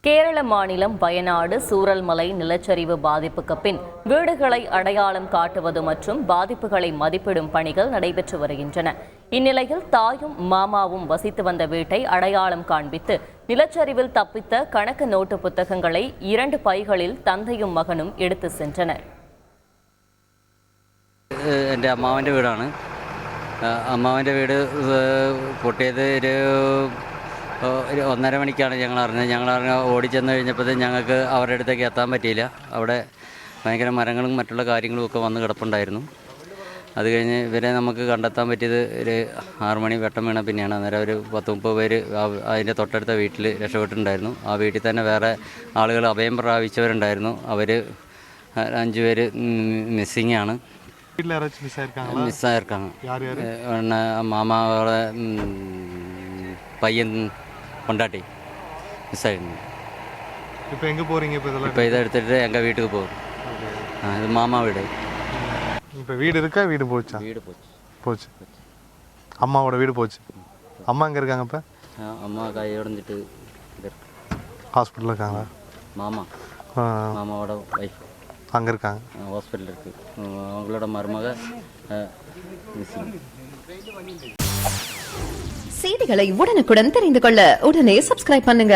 கேரள மாநிலம் வயநாடு சூரல்மலை நிலச்சரிவு பாதிப்புக்கு பின் வீடுகளை அடையாளம் காட்டுவது மற்றும் பாதிப்புகளை மதிப்பிடும் பணிகள் நடைபெற்று வருகின்றன. இந்நிலையில் தாயும் மாமாவும் வசித்து வந்த வீட்டை அடையாளம் காண்பித்து நிலச்சரிவில் தப்பித்த கணக்கு நோட்டு புத்தகங்களை 2 பைகளில் தந்தையும் மகனும் எடுத்து சென்றனர். എൻ്റെ അമ്മാവൻ്റെ വീടാണ്. അമ്മാവൻ്റെ വീട് പൊട്ടിയത് ഒരു 1:30 മണിക്കാണ് ഞങ്ങൾ അറിഞ്ഞ് ഓടിച്ചെന്ന് കഴിഞ്ഞപ്പോൾ ഞങ്ങൾക്ക് അവരുടെ അടുത്തേക്ക് എത്താൻ പറ്റിയില്ല. അവിടെ ഭയങ്കര മരങ്ങളും മറ്റുള്ള കാര്യങ്ങളും ഒക്കെ വന്ന് കിടപ്പുണ്ടായിരുന്നു. അത് കഴിഞ്ഞ് ഇവരെ നമുക്ക് കണ്ടെത്താൻ പറ്റിയത് ഒരു 6 മണി വെട്ടം വീണ പിന്നെയാണ്. അന്നേരം ഒരു 10-30 പേര് അതിൻ്റെ തൊട്ടടുത്ത വീട്ടിൽ രക്ഷപ്പെട്ടിട്ടുണ്ടായിരുന്നു. ആ വീട്ടിൽ തന്നെ വേറെ ആളുകൾ അഭയം പ്രാപിച്ചവരുണ്ടായിരുന്നു. അവർ 5 പേര് മിസ്സിങ് ആണ്. மிஸ்ஸாயிருக்காங்க. மாமாவோட பையன் பொண்டாட்டி மிஸ் ஆகிருங்க. இப்போ எங்கே போகிறீங்க? இப்போ இதை எடுத்துகிட்டு எங்கள் வீட்டுக்கு போகுது. இது மாமா வீடு. இப்போ வீடு இருக்கா? வீடு போச்சா? வீடு போச்சு. போச்சு. அம்மாவோட வீடு போச்சு. அம்மா எங்கே இருக்காங்க இப்போ? அம்மா கையோடஞ்சிட்டு ஹாஸ்பிட்டலில் இருக்காங்களா? மாமாவோட ஒய்ஃப் அங்கே இருக்காங்க, ஹாஸ்பிட்டல் இருக்குது. அவங்களோட மருமக மிஸ்ஸிங். செய்திகளை உடனுக்குடன் தெரிந்து கொள்ள உடனே சப்ஸ்கிரைப் பண்ணுங்க.